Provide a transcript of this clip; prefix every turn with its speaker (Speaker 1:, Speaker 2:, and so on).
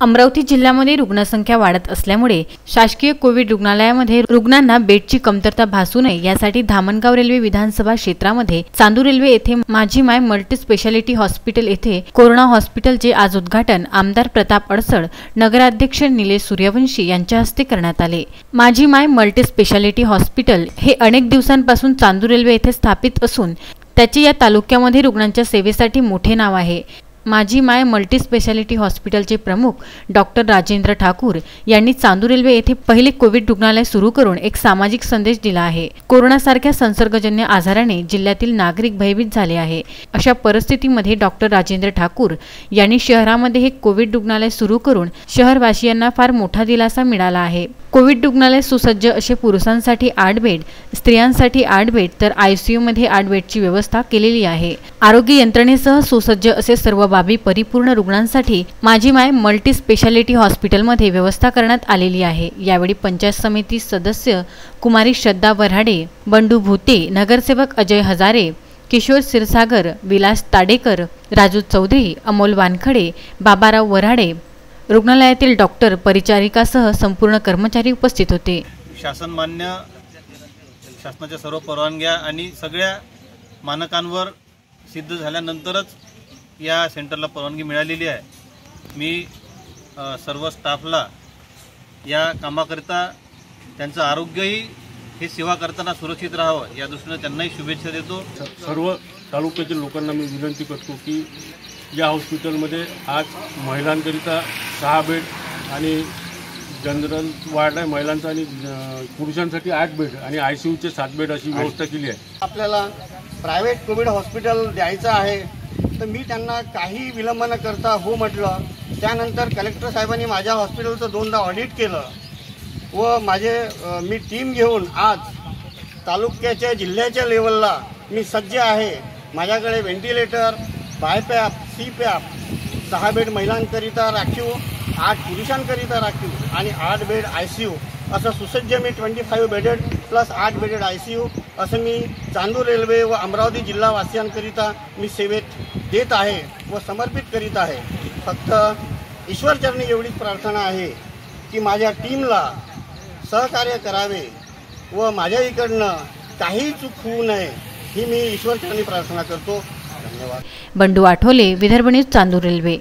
Speaker 1: अमरावती जिल्ह्यामध्ये रुग्णसंख्या वाढत असल्यामुळे शासकीय कोविड रुग्णालयामध्ये रुग्णांना बेडची कमतरता भासू नये यासाठी धामणगाव रेल्वे विधानसभा क्षेत्रामध्ये चांदूर रेल्वे येथे माझी माय मल्टी स्पेशालिटी हॉस्पिटल येथे कोरोना हॉस्पिटलचे आज उद्घाटन आमदार प्रताप अडसड, नगराध्यक्ष निलेश सूर्यवंशी यांच्या हस्ते करण्यात आले। माझी माय मल्टी स्पेशालिटी हॉस्पिटल हे अनेक दिवसांपासून चांदूर रेल्वे येथे स्थापित असून त्याचे या तालुक्यामध्ये रुग्णांच्या सेवेसाठी मोठे नाव आहे। माझी माय मल्टी स्पेशालिटी हॉस्पिटलचे प्रमुख डॉक्टर राजेंद्र ठाकूर यांनी चांदूर रेल्वे येथे पहिले कोविड रुग्णालय सुरू करून एक सामाजिक संदेश दिला आहे। कोरोनासारख्या संसर्गजन्य आजाराने जिल्ह्यातील नागरिक भयभीत झाले आहे। अशा परिस्थितीमध्ये डॉक्टर राजेंद्र ठाकूर यांनी शहरामध्ये हे कोविड रुग्णालय सुरू करून शहरवासियांना फार मोठा दिलासा मिळाला आहे। कोविड रुग्णालय सुसज्ज असे पुरुषांसाठी 8 बेड, स्त्रियांसाठी 8 बेड तर आयसीयू मध्ये 8 बेडची व्यवस्था केलेली आहे। आरोग्य यंत्रणेसह सुसज्ज असे सर्व बाबी परिपूर्ण रुग्णांसाठी माझी माय मल्टी स्पेशालिटी हॉस्पिटलमध्ये व्यवस्था करण्यात आलेली आहे। यावेळी पंचायत समिती सदस्य कुमारी श्रद्धा वऱ्हाडे, बंडू भूते, नगरसेवक अजय हजारे, किशोर क्षीरसागर, विलास ताडेकर, राजू चौधरी, अमोल वानखडे, बाबाराव वऱ्हाडे, रुग्णालयातील डॉक्टर, परिचारिकासह संपूर्ण कर्मचारी उपस्थित होते।
Speaker 2: शासनाच्या सर्व परवानग्या आणि सगळ्या मानकांवर सिद्ध झाल्यानंतरच या सेंटरला परवानगी मिळालेली आहे। मी सर्व स्टाफला या कामाकरिता त्यांचं आरोग्यही हे सेवा करताना सुरक्षित राहावं या दृष्टीने त्यांनाही शुभेच्छा देतो।
Speaker 3: सर्व तालुक्यातील लोकांना मी विनंती करतो की या हॉस्पिटलमध्ये आज महिलांकरिता 6 बेड आणि जनरल वार्ड आहे महिलांचा आणि पुरुषांसाठी 8 बेड आणि आयसीयूचे 7 बेड अशी व्यवस्था केली आहे।
Speaker 4: आपल्याला प्रायव्हेट कोविड हॉस्पिटल द्यायचं आहे तर मी त्यांना काही विलंब न करता हो म्हटलं। त्यानंतर कलेक्टर साहेबांनी माझ्या हॉस्पिटलचं 2दा ऑडिट केलं व मी टीम घेऊन आज तालुक्याच्या जिल्ह्याच्या लेवलला मी सज्ज आहे। माझ्याकडे व्हेंटिलेटर, बायपॅप, सीपॅप, 6 बेड महिलांकरिता राखीव, 8 पुरुषांकरिता राखीव आणि 8 बेड आयसीयू असं सुसज्ज मी 25 बेडेड प्लस 8 बेडेड आयसीयू असं मी चांदूर रेल्वे व अमरावती जिल्हावासियांकरिता मी सेवेत देत आहे व समर्पित करीत आहे। फक्त ईश्वरचरणी एवढीच प्रार्थना आहे की माझ्या टीमला सहकार्य करावे व माझ्या इकडनं काही चूक होऊ नये ही मी ईश्वरचरणी प्रार्थना करतो। धन्यवाद।
Speaker 1: Bandu Athawale, Vidarbha news, Chandur railway.